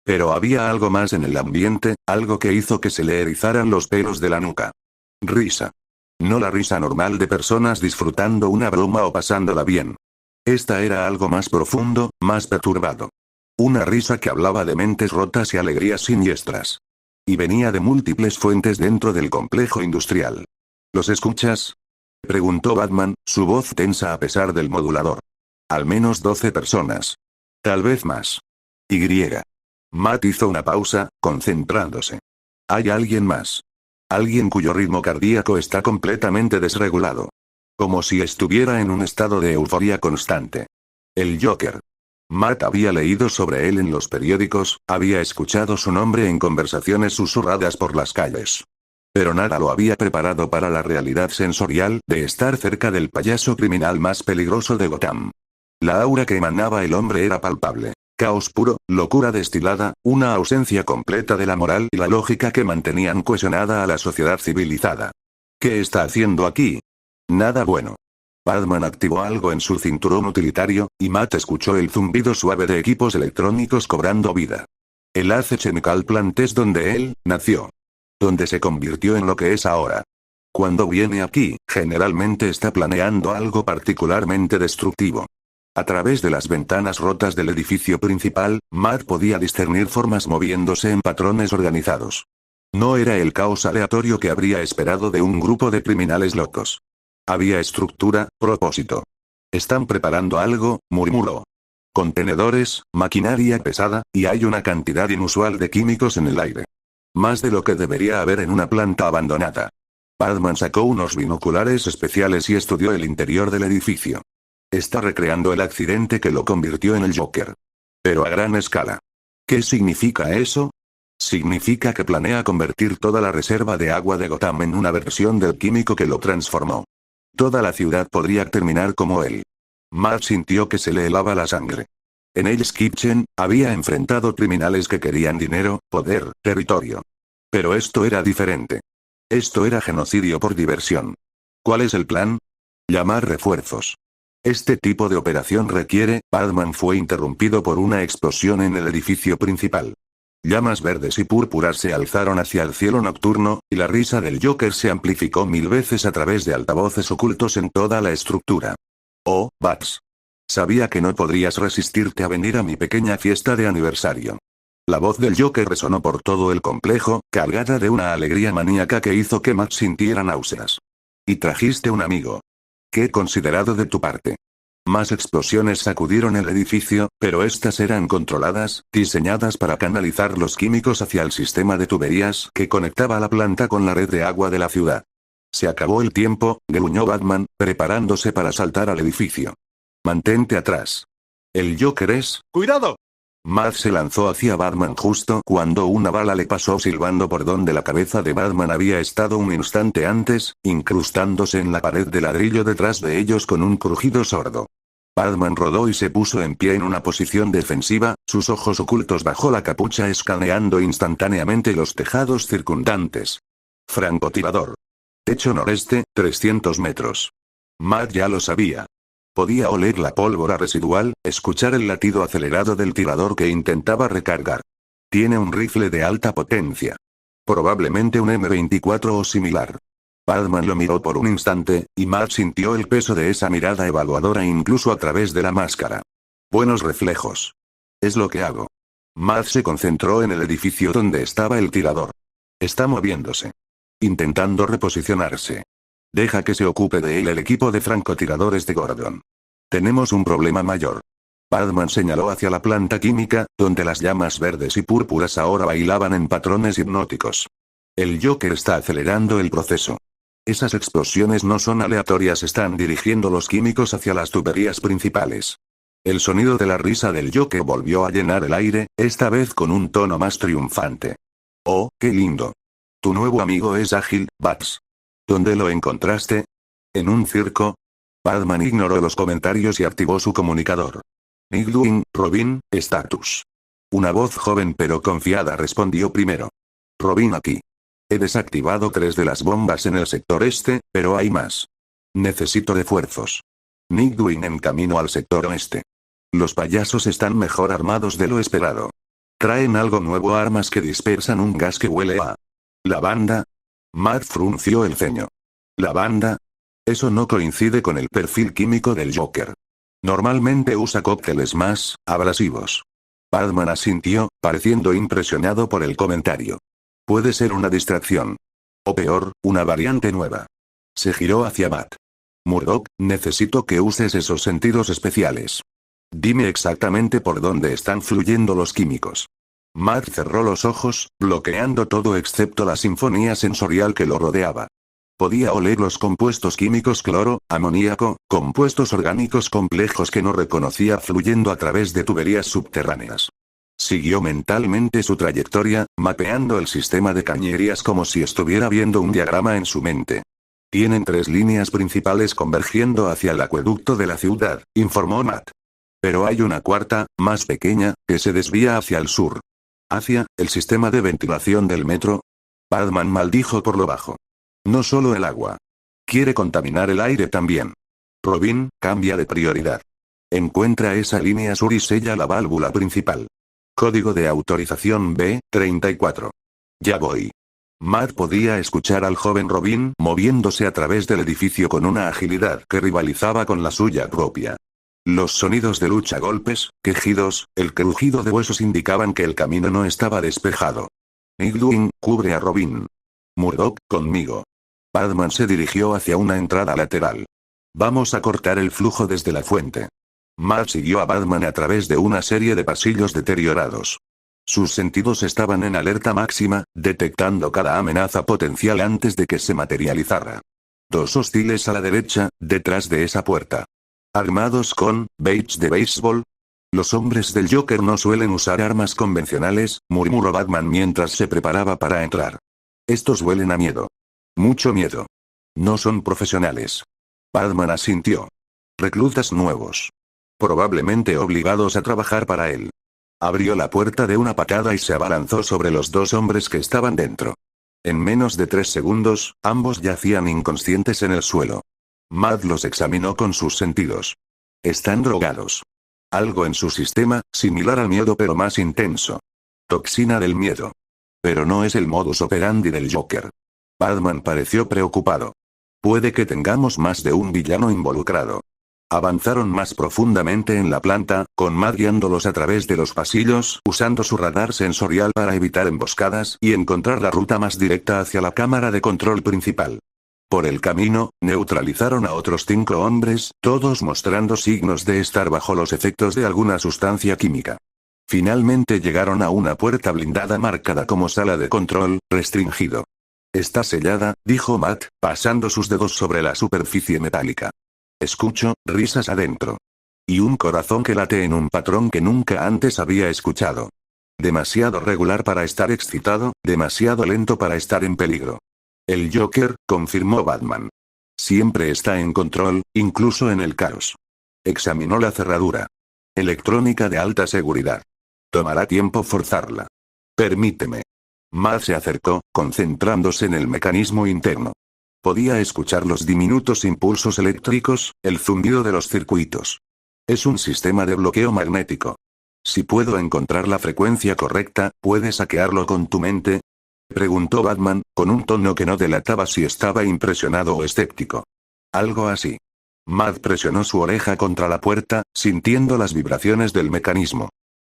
Speaker 1: Pero había algo más en el ambiente, algo que hizo que se le erizaran los pelos de la nuca. Risa. No la risa normal de personas disfrutando una broma o pasándola bien. Esta era algo más profundo, más perturbado. Una risa que hablaba de mentes rotas y alegrías siniestras. Y venía de múltiples fuentes dentro del complejo industrial. ¿Los escuchas? Preguntó Batman, su voz tensa a pesar del modulador. Al menos 12 personas. Tal vez más. Y. Matt hizo una pausa, concentrándose. Hay alguien más. Alguien cuyo ritmo cardíaco está completamente desregulado. Como si estuviera en un estado de euforia constante. El Joker. Matt había leído sobre él en los periódicos, había escuchado su nombre en conversaciones susurradas por las calles. Pero nada lo había preparado para la realidad sensorial de estar cerca del payaso criminal más peligroso de Gotham. La aura que emanaba el hombre era palpable. Caos puro, locura destilada, una ausencia completa de la moral y la lógica que mantenían cohesionada a la sociedad civilizada. ¿Qué está haciendo aquí? Nada bueno. Batman activó algo en su cinturón utilitario, y Matt escuchó el zumbido suave de equipos electrónicos cobrando vida. El AC Chemical Plant es donde él nació. Donde se convirtió en lo que es ahora. Cuando viene aquí, generalmente está planeando algo particularmente destructivo. A través de las ventanas rotas del edificio principal, Matt podía discernir formas moviéndose en patrones organizados. No era el caos aleatorio que habría esperado de un grupo de criminales locos. Había estructura, propósito. Están preparando algo, murmuró. Contenedores, maquinaria pesada, y hay una cantidad inusual de químicos en el aire. Más de lo que debería haber en una planta abandonada. Batman sacó unos binoculares especiales y estudió el interior del edificio. Está recreando el accidente que lo convirtió en el Joker. Pero a gran escala. ¿Qué significa eso? Significa que planea convertir toda la reserva de agua de Gotham en una versión del químico que lo transformó. Toda la ciudad podría terminar como él. Matt sintió que se le helaba la sangre. En Hell's Kitchen, había enfrentado criminales que querían dinero, poder, territorio. Pero esto era diferente. Esto era genocidio por diversión. ¿Cuál es el plan? Llamar refuerzos. Este tipo de operación requiere. Batman fue interrumpido por una explosión en el edificio principal. Llamas verdes y púrpuras se alzaron hacia el cielo nocturno, y la risa del Joker se amplificó 1000 veces a través de altavoces ocultos en toda la estructura. Oh, Bats. Sabía que no podrías resistirte a venir a mi pequeña fiesta de aniversario. La voz del Joker resonó por todo el complejo, cargada de una alegría maníaca que hizo que Matt sintiera náuseas. Y trajiste un amigo. Qué considerado de tu parte. Más explosiones sacudieron el edificio, pero estas eran controladas, diseñadas para canalizar los químicos hacia el sistema de tuberías que conectaba la planta con la red de agua de la ciudad. Se acabó el tiempo, gruñó Batman, preparándose para saltar al edificio. Mantente atrás. El Joker es... ¡Cuidado! Matt se lanzó hacia Batman justo cuando una bala le pasó silbando por donde la cabeza de Batman había estado un instante antes, incrustándose en la pared de ladrillo detrás de ellos con un crujido sordo. Batman rodó y se puso en pie en una posición defensiva, sus ojos ocultos bajo la capucha escaneando instantáneamente los tejados circundantes. Francotirador. Techo noreste, 300 metros. Matt ya lo sabía. Podía oler la pólvora residual, escuchar el latido acelerado del tirador que intentaba recargar. Tiene un rifle de alta potencia. Probablemente un M24 o similar. Batman lo miró por un instante, y Matt sintió el peso de esa mirada evaluadora incluso a través de la máscara. Buenos reflejos. Es lo que hago. Matt se concentró en el edificio donde estaba el tirador. Está moviéndose. Intentando reposicionarse. Deja que se ocupe de él el equipo de francotiradores de Gordon. Tenemos un problema mayor. Batman señaló hacia la planta química, donde las llamas verdes y púrpuras ahora bailaban en patrones hipnóticos. El Joker está acelerando el proceso. Esas explosiones no son aleatorias, están dirigiendo los químicos hacia las tuberías principales. El sonido de la risa del Joker volvió a llenar el aire, esta vez con un tono más triunfante. Oh, qué lindo. Tu nuevo amigo es ágil, Bats. ¿Dónde lo encontraste? ¿En un circo? Batman ignoró los comentarios y activó su comunicador. Nightwing, Robin, status. Una voz joven pero confiada respondió primero. Robin aquí. He desactivado 3 de las bombas en el sector este, pero hay más. Necesito refuerzos. Nightwing en camino al sector oeste. Los payasos están mejor armados de lo esperado. Traen algo nuevo, armas que dispersan un gas que huele a... ¿Lavanda? Matt frunció el ceño. ¿Lavanda? Eso no coincide con el perfil químico del Joker. Normalmente usa cócteles más abrasivos. Batman asintió, pareciendo impresionado por el comentario. Puede ser una distracción. O peor, una variante nueva. Se giró hacia Matt. Murdock, necesito que uses esos sentidos especiales. Dime exactamente por dónde están fluyendo los químicos. Matt cerró los ojos, bloqueando todo excepto la sinfonía sensorial que lo rodeaba. Podía oler los compuestos químicos cloro, amoníaco, compuestos orgánicos complejos que no reconocía fluyendo a través de tuberías subterráneas. Siguió mentalmente su trayectoria, mapeando el sistema de cañerías como si estuviera viendo un diagrama en su mente. Tienen 3 líneas principales convergiendo hacia el acueducto de la ciudad, informó Matt. Pero hay una cuarta, más pequeña, que se desvía hacia el sur. ¿Hacia el sistema de ventilación del metro? Batman maldijo por lo bajo. No solo el agua. Quiere contaminar el aire también. Robin, cambia de prioridad. Encuentra esa línea sur y sella la válvula principal. Código de autorización B34. Ya voy. Matt podía escuchar al joven Robin moviéndose a través del edificio con una agilidad que rivalizaba con la suya propia. Los sonidos de lucha, golpes, quejidos, el crujido de huesos indicaban que el camino no estaba despejado. Nightwing, cubre a Robin. Murdock, conmigo. Batman se dirigió hacia una entrada lateral. Vamos a cortar el flujo desde la fuente. Matt siguió a Batman a través de una serie de pasillos deteriorados. Sus sentidos estaban en alerta máxima, detectando cada amenaza potencial antes de que se materializara. 2 hostiles a la derecha, detrás de esa puerta. Armados con baits de béisbol. Los hombres del Joker no suelen usar armas convencionales, murmuró Batman mientras se preparaba para entrar. Estos huelen a miedo. Mucho miedo. No son profesionales. Batman asintió. Reclutas nuevos. Probablemente obligados a trabajar para él. Abrió la puerta de una patada y se abalanzó sobre los 2 hombres que estaban dentro. En menos de 3 segundos, ambos yacían inconscientes en el suelo. Matt los examinó con sus sentidos. Están drogados. Algo en su sistema, similar al miedo pero más intenso. Toxina del miedo. Pero no es el modus operandi del Joker. Batman pareció preocupado. Puede que tengamos más de un villano involucrado. Avanzaron más profundamente en la planta, con Matt guiándolos a través de los pasillos, usando su radar sensorial para evitar emboscadas y encontrar la ruta más directa hacia la cámara de control principal. Por el camino, neutralizaron a otros 5 hombres, todos mostrando signos de estar bajo los efectos de alguna sustancia química. Finalmente llegaron a una puerta blindada marcada como sala de control, restringido. Está sellada, dijo Matt, pasando sus dedos sobre la superficie metálica. Escucho risas adentro. Y un corazón que late en un patrón que nunca antes había escuchado. Demasiado regular para estar excitado, demasiado lento para estar en peligro. El Joker, confirmó Batman. Siempre está en control, incluso en el caos. Examinó la cerradura. Electrónica de alta seguridad. Tomará tiempo forzarla. Permíteme. Matt se acercó, concentrándose en el mecanismo interno. Podía escuchar los diminutos impulsos eléctricos, el zumbido de los circuitos. Es un sistema de bloqueo magnético. Si puedo encontrar la frecuencia correcta, ¿puedes hackearlo con tu mente? Preguntó Batman, con un tono que no delataba si estaba impresionado o escéptico. Algo así. Matt presionó su oreja contra la puerta, sintiendo las vibraciones del mecanismo.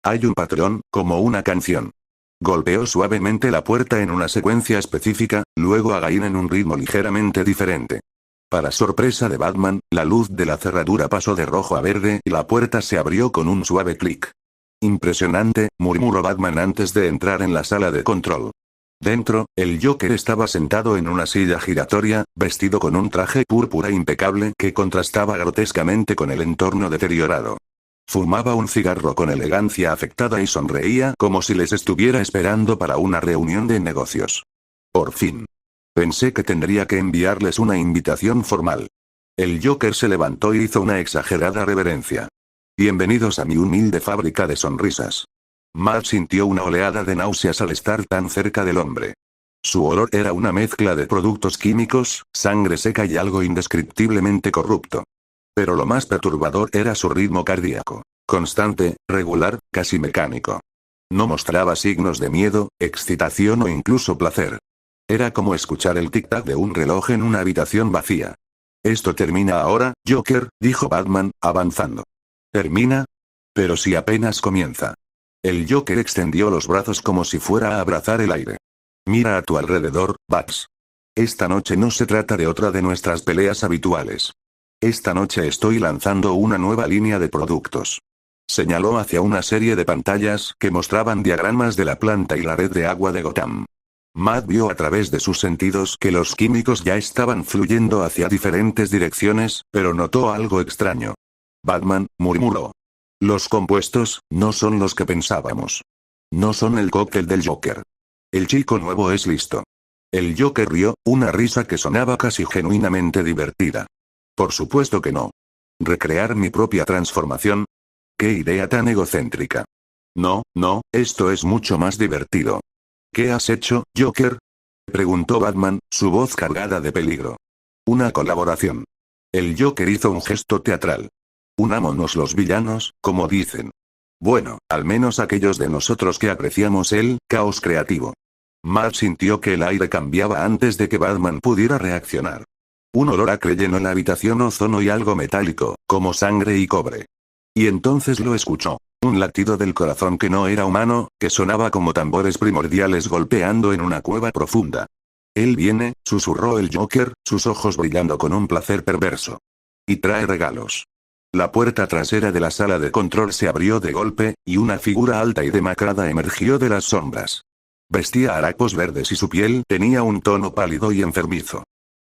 Speaker 1: Hay un patrón, como una canción. Golpeó suavemente la puerta en una secuencia específica, luego a Gain en un ritmo ligeramente diferente. Para sorpresa de Batman, la luz de la cerradura pasó de rojo a verde y la puerta se abrió con un suave clic. Impresionante, murmuró Batman antes de entrar en la sala de control. Dentro, el Joker estaba sentado en una silla giratoria, vestido con un traje púrpura impecable que contrastaba grotescamente con el entorno deteriorado. Fumaba un cigarro con elegancia afectada y sonreía como si les estuviera esperando para una reunión de negocios. Por fin. Pensé que tendría que enviarles una invitación formal. El Joker se levantó y hizo una exagerada reverencia. Bienvenidos a mi humilde fábrica de sonrisas. Matt sintió una oleada de náuseas al estar tan cerca del hombre. Su olor era una mezcla de productos químicos, sangre seca y algo indescriptiblemente corrupto. Pero lo más perturbador era su ritmo cardíaco. Constante, regular, casi mecánico. No mostraba signos de miedo, excitación o incluso placer. Era como escuchar el tic-tac de un reloj en una habitación vacía. Esto termina ahora, Joker, dijo Batman, avanzando. ¿Termina? Pero si apenas comienza. El Joker extendió los brazos como si fuera a abrazar el aire. Mira a tu alrededor, Bats. Esta noche no se trata de otra de nuestras peleas habituales. Esta noche estoy lanzando una nueva línea de productos. Señaló hacia una serie de pantallas que mostraban diagramas de la planta y la red de agua de Gotham. Matt vio a través de sus sentidos que los químicos ya estaban fluyendo hacia diferentes direcciones, pero notó algo extraño. Batman, murmuró. Los compuestos, no son los que pensábamos. No son el cóctel del Joker. El chico nuevo es listo. El Joker rió, una risa que sonaba casi genuinamente divertida. Por supuesto que no. ¿Recrear mi propia transformación? ¡Qué idea tan egocéntrica! No, esto es mucho más divertido. ¿Qué has hecho, Joker? Preguntó Batman, su voz cargada de peligro. Una colaboración. El Joker hizo un gesto teatral. Unámonos los villanos, como dicen. Bueno, al menos aquellos de nosotros que apreciamos el caos creativo. Matt sintió que el aire cambiaba antes de que Batman pudiera reaccionar. Un olor acre llenó la habitación, ozono y algo metálico, como sangre y cobre. Y entonces lo escuchó. Un latido del corazón que no era humano, que sonaba como tambores primordiales golpeando en una cueva profunda. Él viene, susurró el Joker, sus ojos brillando con un placer perverso. Y trae regalos. La puerta trasera de la sala de control se abrió de golpe, y una figura alta y demacrada emergió de las sombras. Vestía harapos verdes y su piel tenía un tono pálido y enfermizo.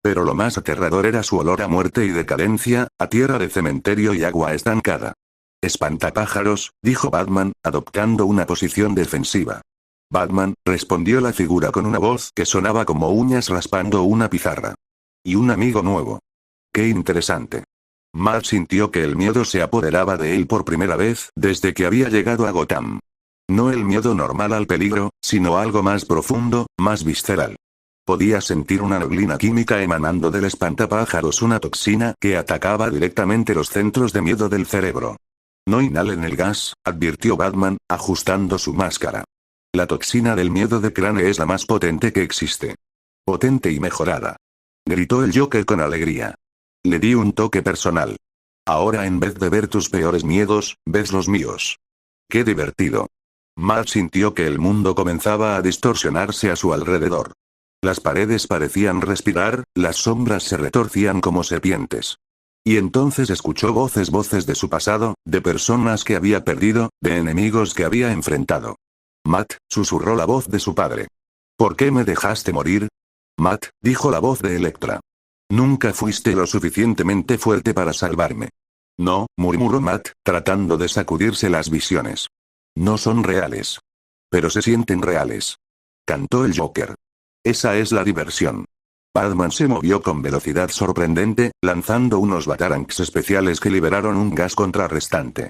Speaker 1: Pero lo más aterrador era su olor a muerte y decadencia, a tierra de cementerio y agua estancada. Espantapájaros, dijo Batman, adoptando una posición defensiva. Batman, respondió la figura con una voz que sonaba como uñas raspando una pizarra. Y un amigo nuevo. Qué interesante. Matt sintió que el miedo se apoderaba de él por primera vez desde que había llegado a Gotham. No el miedo normal al peligro, sino algo más profundo, más visceral. Podía sentir una neblina química emanando del espantapájaros, una toxina que atacaba directamente los centros de miedo del cerebro. No inhalen el gas, advirtió Batman, ajustando su máscara. La toxina del miedo de Crane es la más potente que existe. Potente y mejorada. Gritó el Joker con alegría. Le di un toque personal. Ahora en vez de ver tus peores miedos, ves los míos. ¡Qué divertido! Matt sintió que el mundo comenzaba a distorsionarse a su alrededor. Las paredes parecían respirar, las sombras se retorcían como serpientes. Y entonces escuchó voces de su pasado, de personas que había perdido, de enemigos que había enfrentado. Matt, susurró la voz de su padre. ¿Por qué me dejaste morir? Matt, dijo la voz de Elektra. Nunca fuiste lo suficientemente fuerte para salvarme. No, murmuró Matt, tratando de sacudirse las visiones. No son reales. Pero se sienten reales. Cantó el Joker. Esa es la diversión. Batman se movió con velocidad sorprendente, lanzando unos batarangs especiales que liberaron un gas contrarrestante.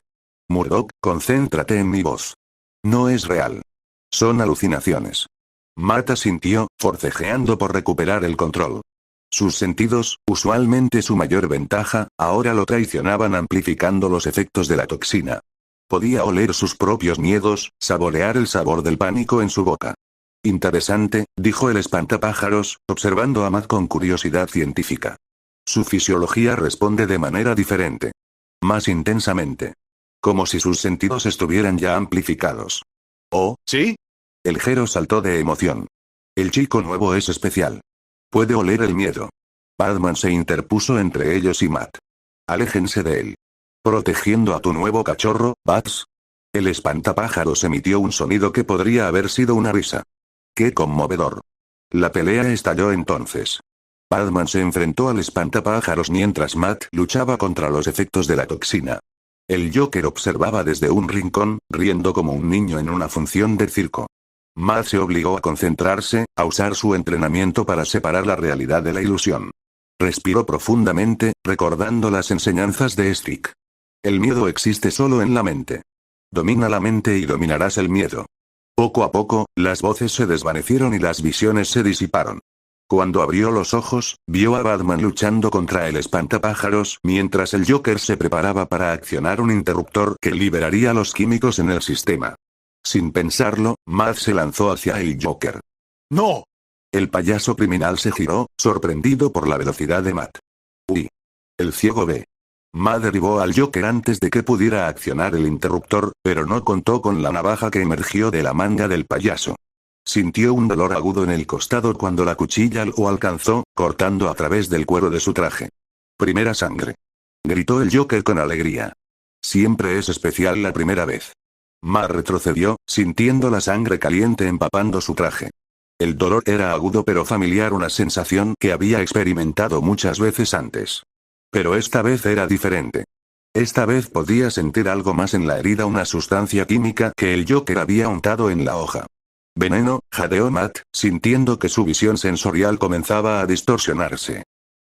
Speaker 1: Murdock, concéntrate en mi voz. No es real. Son alucinaciones. Matt asintió, forcejeando por recuperar el control. Sus sentidos, usualmente su mayor ventaja, ahora lo traicionaban amplificando los efectos de la toxina. Podía oler sus propios miedos, saborear el sabor del pánico en su boca. Interesante, dijo el espantapájaros, observando a Matt con curiosidad científica. Su fisiología responde de manera diferente. Más intensamente. Como si sus sentidos estuvieran ya amplificados. ¿Oh, sí? El Jero saltó de emoción. El chico nuevo es especial. Puede oler el miedo. Batman se interpuso entre ellos y Matt. Aléjense de él. ¿Protegiendo a tu nuevo cachorro, Bats? El espantapájaros emitió un sonido que podría haber sido una risa. ¡Qué conmovedor! La pelea estalló entonces. Batman se enfrentó al espantapájaros mientras Matt luchaba contra los efectos de la toxina. El Joker observaba desde un rincón, riendo como un niño en una función de circo. Matt se obligó a concentrarse, a usar su entrenamiento para separar la realidad de la ilusión. Respiró profundamente, recordando las enseñanzas de Stick. El miedo existe solo en la mente. Domina la mente y dominarás el miedo. Poco a poco, las voces se desvanecieron y las visiones se disiparon. Cuando abrió los ojos, vio a Batman luchando contra el espantapájaros mientras el Joker se preparaba para accionar un interruptor que liberaría los químicos en el sistema. Sin pensarlo, Matt se lanzó hacia el Joker. ¡No! El payaso criminal se giró, sorprendido por la velocidad de Matt. ¡Uy! El ciego ve. Matt derribó al Joker antes de que pudiera accionar el interruptor, pero no contó con la navaja que emergió de la manga del payaso. Sintió un dolor agudo en el costado cuando la cuchilla lo alcanzó, cortando a través del cuero de su traje. Primera sangre. Gritó el Joker con alegría. Siempre es especial la primera vez. Matt retrocedió, sintiendo la sangre caliente empapando su traje. El dolor era agudo pero familiar, una sensación que había experimentado muchas veces antes. Pero esta vez era diferente. Esta vez podía sentir algo más en la herida, una sustancia química que el Joker había untado en la hoja. Veneno, jadeó Matt, sintiendo que su visión sensorial comenzaba a distorsionarse.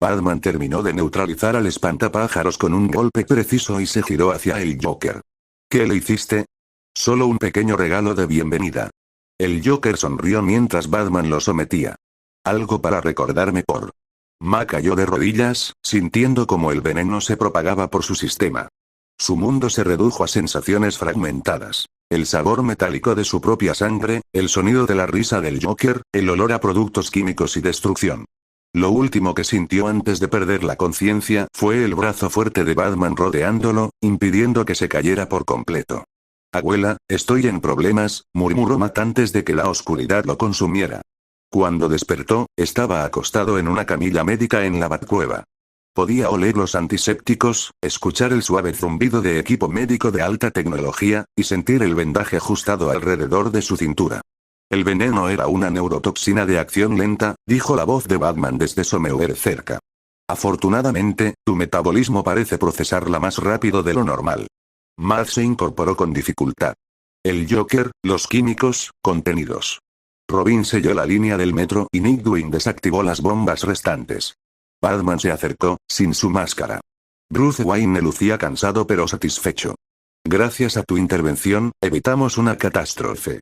Speaker 1: Batman terminó de neutralizar al espantapájaros con un golpe preciso y se giró hacia el Joker. ¿Qué le hiciste? Solo un pequeño regalo de bienvenida. El Joker sonrió mientras Batman lo sometía. Algo para recordarme por... Ma cayó de rodillas, sintiendo como el veneno se propagaba por su sistema. Su mundo se redujo a sensaciones fragmentadas. El sabor metálico de su propia sangre, el sonido de la risa del Joker, el olor a productos químicos y destrucción. Lo último que sintió antes de perder la conciencia fue el brazo fuerte de Batman rodeándolo, impidiendo que se cayera por completo. Abuela, estoy en problemas, murmuró Matt antes de que la oscuridad lo consumiera. Cuando despertó, estaba acostado en una camilla médica en la Batcueva. Podía oler los antisépticos, escuchar el suave zumbido de equipo médico de alta tecnología, y sentir el vendaje ajustado alrededor de su cintura. El veneno era una neurotoxina de acción lenta, dijo la voz de Batman desde Somewhere cerca. Afortunadamente, tu metabolismo parece procesarla más rápido de lo normal. Matt se incorporó con dificultad. El Joker, los químicos, contenidos. Robin selló la línea del metro y Nightwing desactivó las bombas restantes. Batman se acercó, sin su máscara. Bruce Wayne lucía cansado pero satisfecho. Gracias a tu intervención, evitamos una catástrofe.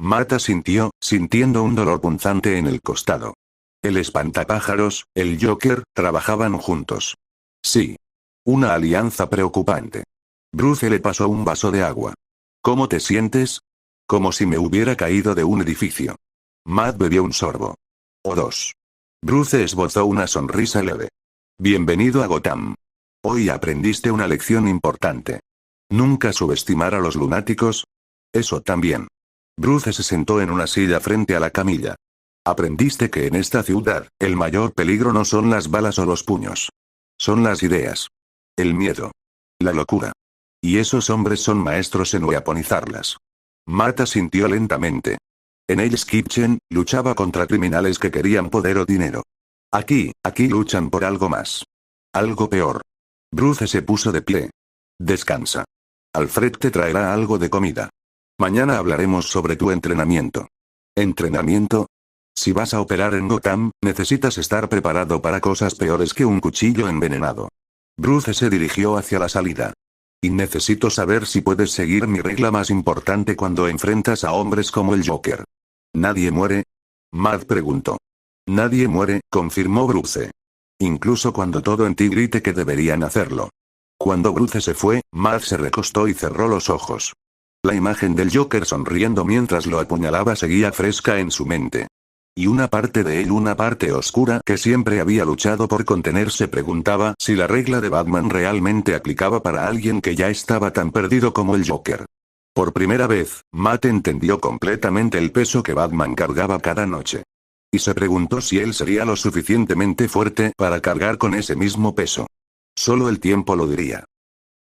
Speaker 1: Matt asintió, sintiendo un dolor punzante en el costado. El espantapájaros, el Joker, trabajaban juntos. Sí. Una alianza preocupante. Bruce le pasó un vaso de agua. ¿Cómo te sientes? Como si me hubiera caído de un edificio. Matt bebió un sorbo. O dos. Bruce esbozó una sonrisa leve. Bienvenido a Gotham. Hoy aprendiste una lección importante. Nunca subestimar a los lunáticos. Eso también. Bruce se sentó en una silla frente a la camilla. Aprendiste que en esta ciudad, el mayor peligro no son las balas o los puños. Son las ideas. El miedo. La locura. Y esos hombres son maestros en weaponizarlas. Matt asintió lentamente. En Hell's Kitchen, luchaba contra criminales que querían poder o dinero. Aquí luchan por algo más. Algo peor. Bruce se puso de pie. Descansa. Alfred te traerá algo de comida. Mañana hablaremos sobre tu entrenamiento. ¿Entrenamiento? Si vas a operar en Gotham, necesitas estar preparado para cosas peores que un cuchillo envenenado. Bruce se dirigió hacia la salida. Y necesito saber si puedes seguir mi regla más importante cuando enfrentas a hombres como el Joker. ¿Nadie muere? Matt preguntó. Nadie muere, confirmó Bruce. Incluso cuando todo en ti grite que deberían hacerlo. Cuando Bruce se fue, Matt se recostó y cerró los ojos. La imagen del Joker sonriendo mientras lo apuñalaba seguía fresca en su mente. Y una parte de él, una parte oscura que siempre había luchado por contener, se preguntaba si la regla de Batman realmente aplicaba para alguien que ya estaba tan perdido como el Joker. Por primera vez, Matt entendió completamente el peso que Batman cargaba cada noche. Y se preguntó si él sería lo suficientemente fuerte para cargar con ese mismo peso. Solo el tiempo lo diría.